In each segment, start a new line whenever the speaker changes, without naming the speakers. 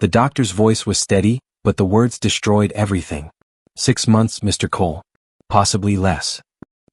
The doctor's voice was steady, but the words destroyed everything. 6 months, Mr. Cole. Possibly less.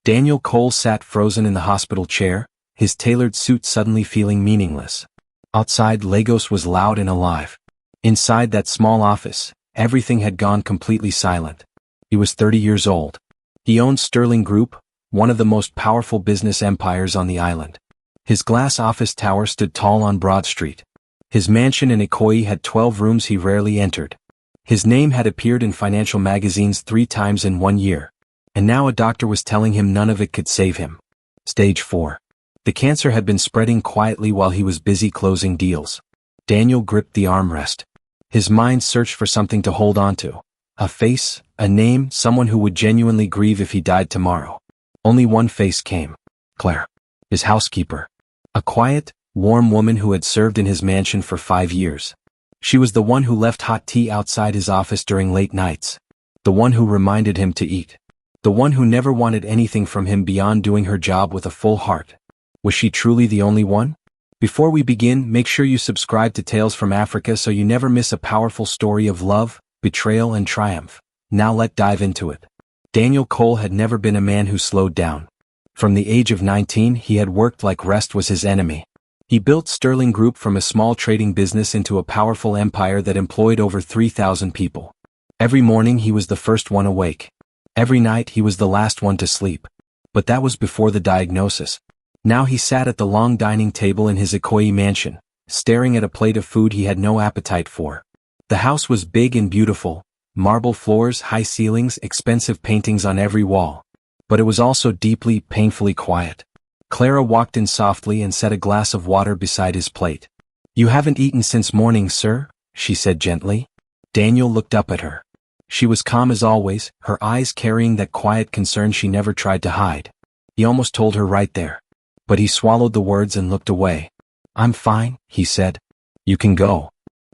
Daniel Cole sat frozen in the hospital chair, his tailored suit suddenly feeling meaningless. Outside, Lagos was loud and alive. Inside that small office, everything had gone completely silent. He was 30 years old. He owned Sterling Group, one of the most powerful business empires on the island. His glass office tower stood tall on Broad Street. His mansion in Ikoyi had 12 rooms he rarely entered. His name had appeared in financial magazines 3 times in 1 year. And now a doctor was telling him none of it could save him. Stage 4. The cancer had been spreading quietly while he was busy closing deals. Daniel gripped the armrest. His mind searched for something to hold on to. A face, a name, someone who would genuinely grieve if he died tomorrow. Only one face came. Clara. His housekeeper. A quiet, warm woman who had served in his mansion for 5 years. She was the one who left hot tea outside his office during late nights. The one who reminded him to eat. The one who never wanted anything from him beyond doing her job with a full heart. Was she truly the only one? Before we begin, make sure you subscribe to Tales from Africa so you never miss a powerful story of love, betrayal and triumph. Now let's dive into it. Daniel Cole had never been a man who slowed down. From the age of 19 he had worked like rest was his enemy. He built Sterling Group from a small trading business into a powerful empire that employed over 3,000 people. Every morning he was the first one awake. Every night he was the last one to sleep. But that was before the diagnosis. Now he sat at the long dining table in his Ikoyi mansion, staring at a plate of food he had no appetite for. The house was big and beautiful, marble floors, high ceilings, expensive paintings on every wall. But it was also deeply, painfully quiet. Clara walked in softly and set a glass of water beside his plate. "You haven't eaten since morning, sir," she said gently. Daniel looked up at her. She was calm as always, her eyes carrying that quiet concern she never tried to hide. He almost told her right there. But he swallowed the words and looked away. "I'm fine," he said. "You can go."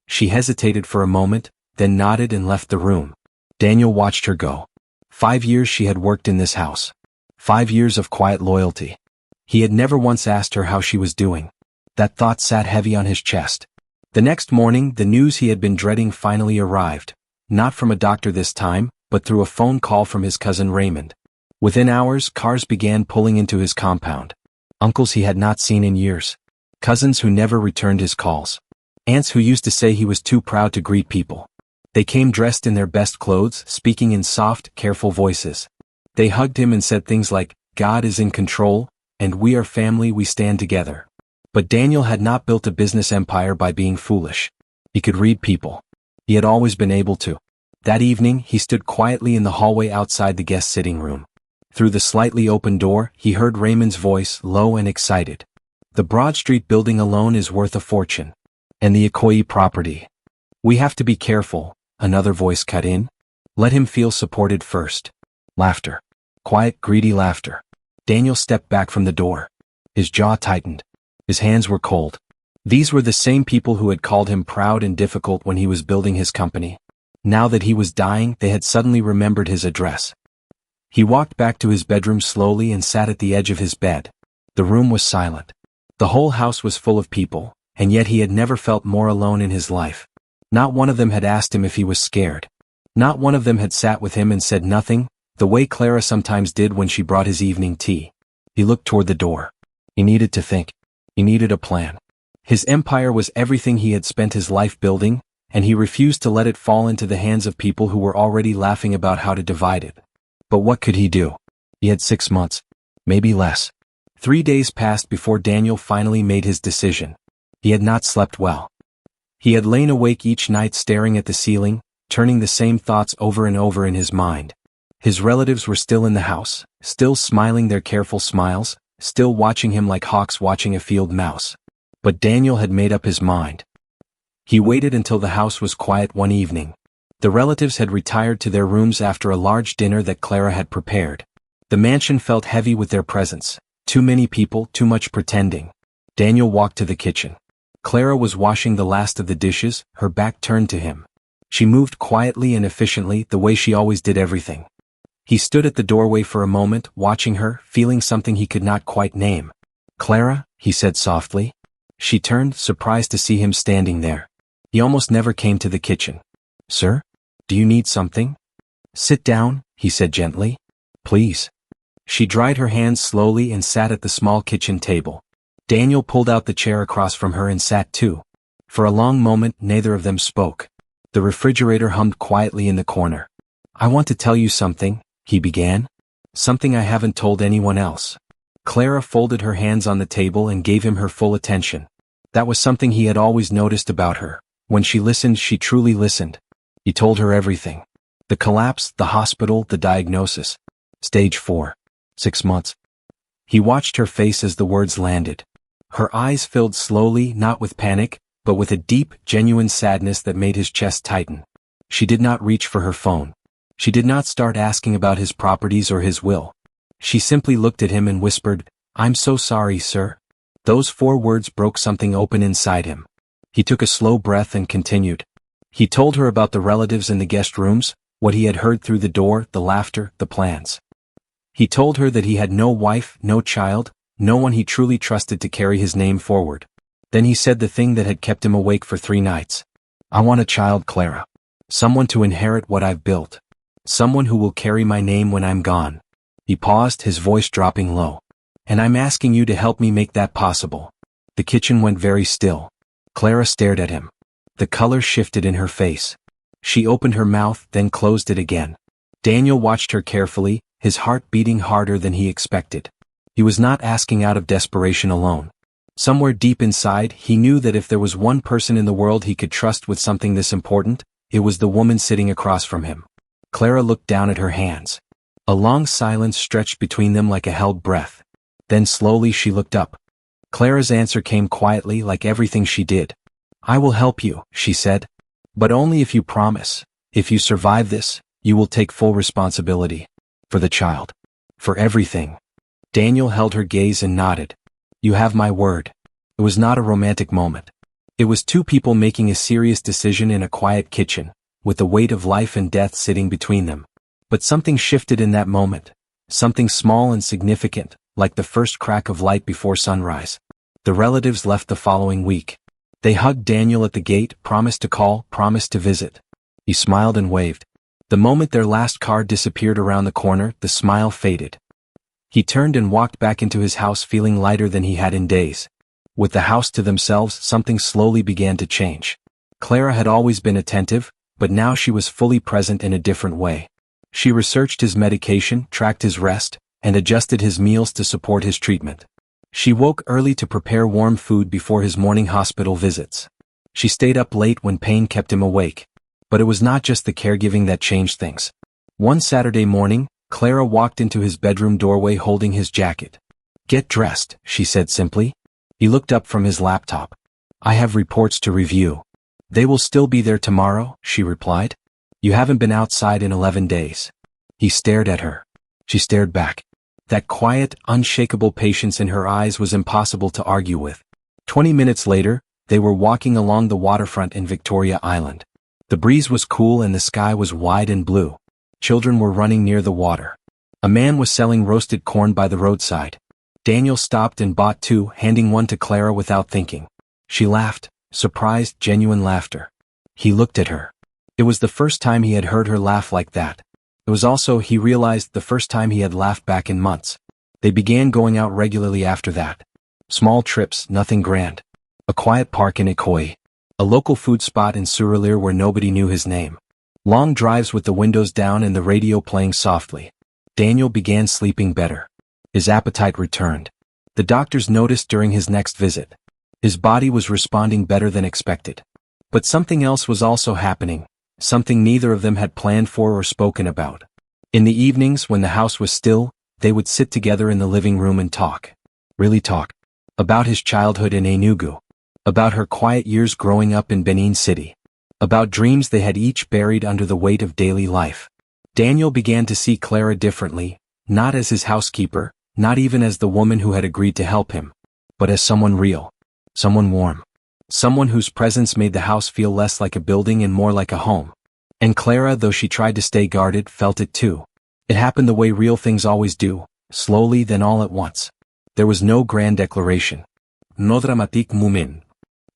She hesitated for a moment, then nodded and left the room. Daniel watched her go. 5 years she had worked in this house. 5 years of quiet loyalty. He had never once asked her how she was doing. That thought sat heavy on his chest. The next morning, the news he had been dreading finally arrived. Not from a doctor this time, but through a phone call from his cousin Raymond. Within hours, cars began pulling into his compound. Uncles he had not seen in years. Cousins who never returned his calls. Aunts who used to say he was too proud to greet people. They came dressed in their best clothes, speaking in soft, careful voices. They hugged him and said things like, "God is in control, and we are family, we stand together." But Daniel had not built a business empire by being foolish. He could read people. He had always been able to. That evening, he stood quietly in the hallway outside the guest sitting room. Through the slightly open door, he heard Raymond's voice, low and excited. "The Broad Street building alone is worth a fortune. And the Ikoyi property. We have to be careful," another voice cut in. "Let him feel supported first." Laughter. Quiet, greedy laughter. Daniel stepped back from the door. His jaw tightened. His hands were cold. These were the same people who had called him proud and difficult when he was building his company. Now that he was dying, they had suddenly remembered his address. He walked back to his bedroom slowly and sat at the edge of his bed. The room was silent. The whole house was full of people, and yet he had never felt more alone in his life. Not one of them had asked him if he was scared. Not one of them had sat with him and said nothing, the way Clara sometimes did when she brought his evening tea. He looked toward the door. He needed to think. He needed a plan. His empire was everything he had spent his life building, and he refused to let it fall into the hands of people who were already laughing about how to divide it. But what could he do? He had 6 months. Maybe less. 3 days passed before Daniel finally made his decision. He had not slept well. He had lain awake each night staring at the ceiling, turning the same thoughts over and over in his mind. His relatives were still in the house, still smiling their careful smiles, still watching him like hawks watching a field mouse. But Daniel had made up his mind. He waited until the house was quiet one evening. The relatives had retired to their rooms after a large dinner that Clara had prepared. The mansion felt heavy with their presence. Too many people, too much pretending. Daniel walked to the kitchen. Clara was washing the last of the dishes, her back turned to him. She moved quietly and efficiently, the way she always did everything. He stood at the doorway for a moment, watching her, feeling something he could not quite name. "Clara," he said softly. She turned, surprised to see him standing there. He almost never came to the kitchen. "Sir? Do you need something?" "Sit down," he said gently. "Please." She dried her hands slowly and sat at the small kitchen table. Daniel pulled out the chair across from her and sat too. For a long moment neither of them spoke. The refrigerator hummed quietly in the corner. "I want to tell you something," he began. "Something I haven't told anyone else." Clara folded her hands on the table and gave him her full attention. That was something he had always noticed about her. When she listened, she truly listened. He told her everything. The collapse, the hospital, the diagnosis. Stage 4. 6 months. He watched her face as the words landed. Her eyes filled slowly, not with panic, but with a deep, genuine sadness that made his chest tighten. She did not reach for her phone. She did not start asking about his properties or his will. She simply looked at him and whispered, "I'm so sorry, sir." Those 4 words broke something open inside him. He took a slow breath and continued. He told her about the relatives in the guest rooms, what he had heard through the door, the laughter, the plans. He told her that he had no wife, no child, no one he truly trusted to carry his name forward. Then he said the thing that had kept him awake for 3 nights. "I want a child, Clara. Someone to inherit what I've built. Someone who will carry my name when I'm gone." He paused, his voice dropping low. "And I'm asking you to help me make that possible." The kitchen went very still. Clara stared at him. The color shifted in her face. She opened her mouth, then closed it again. Daniel watched her carefully, his heart beating harder than he expected. He was not asking out of desperation alone. Somewhere deep inside, he knew that if there was one person in the world he could trust with something this important, it was the woman sitting across from him. Clara looked down at her hands. A long silence stretched between them like a held breath. Then slowly she looked up. Clara's answer came quietly, like everything she did. "I will help you," she said. "But only if you promise. If you survive this, you will take full responsibility. For the child. For everything." Daniel held her gaze and nodded. "You have my word." It was not a romantic moment. It was 2 people making a serious decision in a quiet kitchen, with the weight of life and death sitting between them. But something shifted in that moment. Something small and significant, like the first crack of light before sunrise. The relatives left the following week. They hugged Daniel at the gate, promised to call, promised to visit. He smiled and waved. The moment their last car disappeared around the corner, the smile faded. He turned and walked back into his house feeling lighter than he had in days. With the house to themselves, something slowly began to change. Clara had always been attentive, but now she was fully present in a different way. She researched his medication, tracked his rest, and adjusted his meals to support his treatment. She woke early to prepare warm food before his morning hospital visits. She stayed up late when pain kept him awake. But it was not just the caregiving that changed things. One Saturday morning, Clara walked into his bedroom doorway holding his jacket. "Get dressed," she said simply. He looked up from his laptop. "I have reports to review." "They will still be there tomorrow," she replied. "You haven't been outside in 11 days. He stared at her. She stared back. That quiet, unshakable patience in her eyes was impossible to argue with. 20 minutes later, they were walking along the waterfront in Victoria Island. The breeze was cool and the sky was wide and blue. Children were running near the water. A man was selling roasted corn by the roadside. Daniel stopped and bought 2, handing one to Clara without thinking. She laughed, surprised, genuine laughter. He looked at her. It was the first time he had heard her laugh like that. It was also, he realized, the first time he had laughed back in months. They began going out regularly after that. Small trips, nothing grand. A quiet park in Ikoi. A local food spot in Surulere where nobody knew his name. Long drives with the windows down and the radio playing softly. Daniel began sleeping better. His appetite returned. The doctors noticed during his next visit. His body was responding better than expected. But something else was also happening. Something neither of them had planned for or spoken about. In the evenings, when the house was still, they would sit together in the living room and talk. Really talk. About his childhood in Enugu. About her quiet years growing up in Benin City. About dreams they had each buried under the weight of daily life. Daniel began to see Clara differently, not as his housekeeper, not even as the woman who had agreed to help him, but as someone real. Someone warm. Someone whose presence made the house feel less like a building and more like a home. And Clara, though she tried to stay guarded, felt it too. It happened the way real things always do, slowly then all at once. There was no grand declaration. No dramatique moment.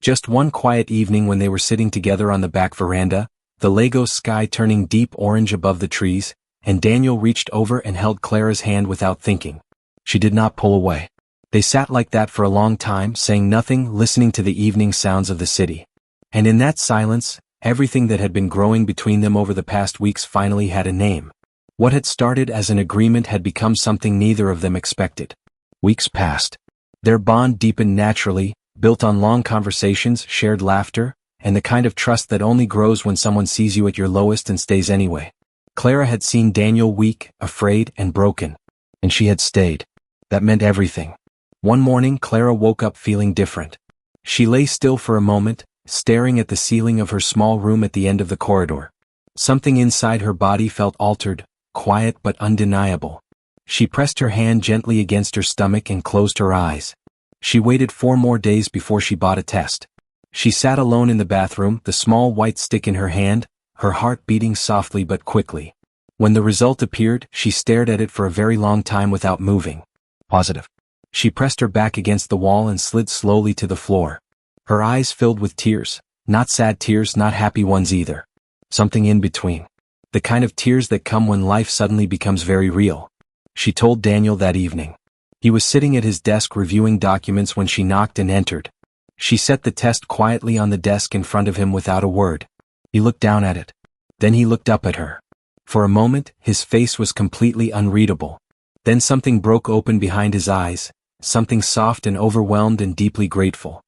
Just one quiet evening when they were sitting together on the back veranda, the Lagos sky turning deep orange above the trees, and Daniel reached over and held Clara's hand without thinking. She did not pull away. They sat like that for a long time, saying nothing, listening to the evening sounds of the city. And in that silence, everything that had been growing between them over the past weeks finally had a name. What had started as an agreement had become something neither of them expected. Weeks passed. Their bond deepened naturally, built on long conversations, shared laughter, and the kind of trust that only grows when someone sees you at your lowest and stays anyway. Clara had seen Daniel weak, afraid, and broken. And she had stayed. That meant everything. One morning, Clara woke up feeling different. She lay still for a moment, staring at the ceiling of her small room at the end of the corridor. Something inside her body felt altered, quiet but undeniable. She pressed her hand gently against her stomach and closed her eyes. She waited 4 more days before she bought a test. She sat alone in the bathroom, the small white stick in her hand, her heart beating softly but quickly. When the result appeared, she stared at it for a very long time without moving. Positive. She pressed her back against the wall and slid slowly to the floor. Her eyes filled with tears, not sad tears, not happy ones either. Something in between. The kind of tears that come when life suddenly becomes very real. She told Daniel that evening. He was sitting at his desk reviewing documents when she knocked and entered. She set the test quietly on the desk in front of him without a word. He looked down at it. Then he looked up at her. For a moment, his face was completely unreadable. Then something broke open behind his eyes, something soft and overwhelmed and deeply grateful.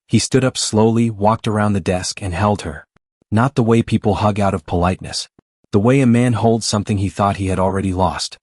He stood up slowly, walked around the desk and held her. Not the way people hug out of politeness. The way a man holds something he thought he had already lost.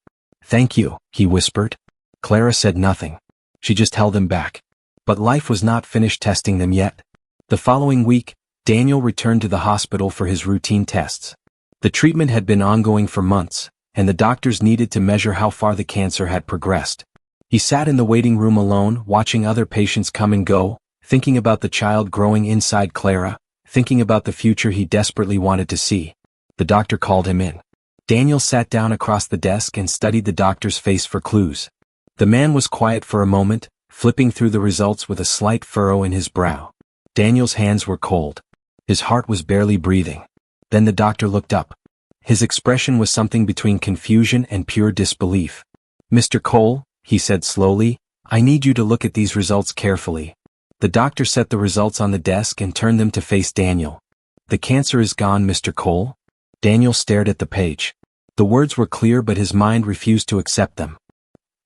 "Thank you," he whispered. Clara said nothing. She just held him back. But life was not finished testing them yet. The following week, Daniel returned to the hospital for his routine tests. The treatment had been ongoing for months, and the doctors needed to measure how far the cancer had progressed. He sat in the waiting room alone, watching other patients come and go, thinking about the child growing inside Clara, thinking about the future he desperately wanted to see. The doctor called him in. Daniel sat down across the desk and studied the doctor's face for clues. The man was quiet for a moment, flipping through the results with a slight furrow in his brow. Daniel's hands were cold. His heart was barely breathing. Then the doctor looked up. His expression was something between confusion and pure disbelief. "Mr. Cole," he said slowly, "I need you to look at these results carefully." The doctor set the results on the desk and turned them to face Daniel. "The cancer is gone, Mr. Cole." Daniel stared at the page. The words were clear but his mind refused to accept them.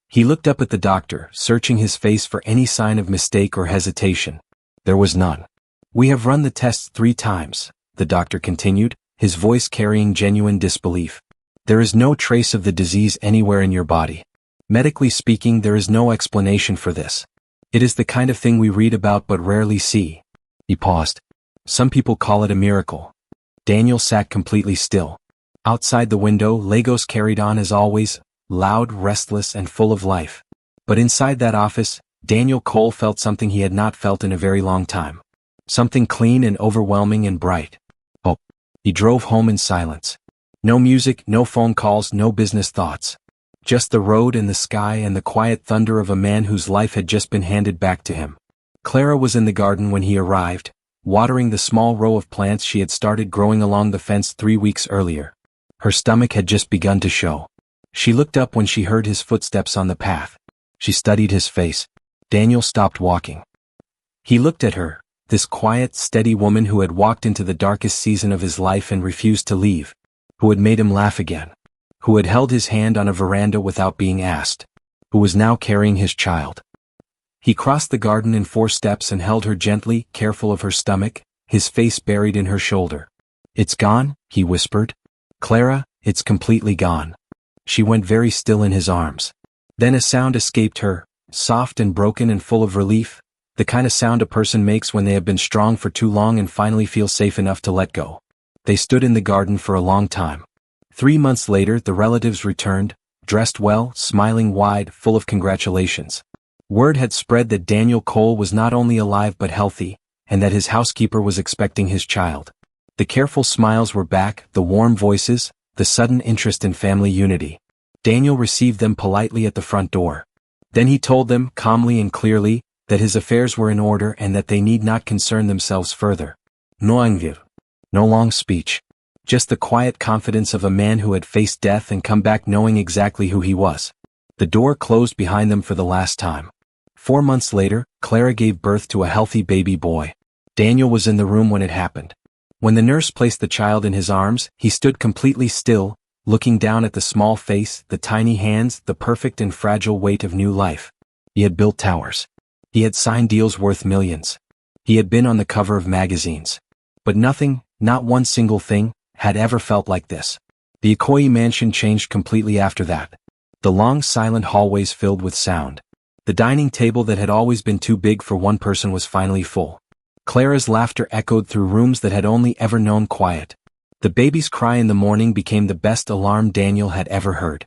He looked up at the doctor, searching his face for any sign of mistake or hesitation. There was none. "We have run the tests 3 times, the doctor continued, his voice carrying genuine disbelief. "There is no trace of the disease anywhere in your body. Medically speaking, there is no explanation for this. It is the kind of thing we read about but rarely see." He paused. "Some people call it a miracle." Daniel sat completely still. Outside the window, Lagos carried on as always, loud, restless, and full of life. But inside that office, Daniel Cole felt something he had not felt in a very long time. Something clean and overwhelming and bright. Oh. He drove home in silence. No music, no phone calls, no business thoughts. Just the road and the sky and the quiet thunder of a man whose life had just been handed back to him. Clara was in the garden when he arrived, watering the small row of plants she had started growing along the fence 3 weeks earlier. Her stomach had just begun to show. She looked up when she heard his footsteps on the path. She studied his face. Daniel stopped walking. He looked at her, this quiet, steady woman who had walked into the darkest season of his life and refused to leave, who had made him laugh again, who had held his hand on a veranda without being asked, who was now carrying his child. He crossed the garden in 4 steps and held her gently, careful of her stomach, his face buried in her shoulder. "It's gone," he whispered. "Clara, it's completely gone." She went very still in his arms. Then a sound escaped her, soft and broken and full of relief, the kind of sound a person makes when they have been strong for too long and finally feel safe enough to let go. They stood in the garden for a long time. 3 months later, the relatives returned, dressed well, smiling wide, full of congratulations. Word had spread that Daniel Cole was not only alive but healthy, and that his housekeeper was expecting his child. The careful smiles were back, the warm voices, the sudden interest in family unity. Daniel received them politely at the front door. Then he told them, calmly and clearly, that his affairs were in order and that they need not concern themselves further. No angir. No long speech. Just the quiet confidence of a man who had faced death and come back knowing exactly who he was. The door closed behind them for the last time. 4 months later, Clara gave birth to a healthy baby boy. Daniel was in the room when it happened. When the nurse placed the child in his arms, he stood completely still, looking down at the small face, the tiny hands, the perfect and fragile weight of new life. He had built towers. He had signed deals worth millions. He had been on the cover of magazines. But nothing, not one single thing, had ever felt like this. The Ikoyi mansion changed completely after that. The long silent hallways filled with sound. The dining table that had always been too big for one person was finally full. Clara's laughter echoed through rooms that had only ever known quiet. The baby's cry in the morning became the best alarm Daniel had ever heard.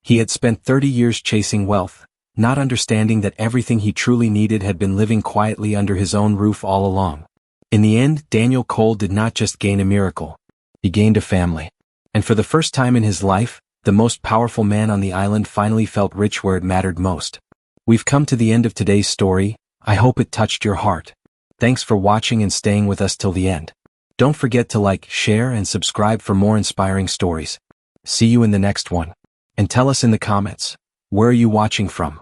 He had spent 30 years chasing wealth, not understanding that everything he truly needed had been living quietly under his own roof all along. In the end, Daniel Cole did not just gain a miracle. He gained a family. And for the first time in his life, the most powerful man on the island finally felt rich where it mattered most. We've come to the end of today's story. I hope it touched your heart. Thanks for watching and staying with us till the end. Don't forget to like, share, and subscribe for more inspiring stories. See you in the next one. And tell us in the comments, where are you watching from?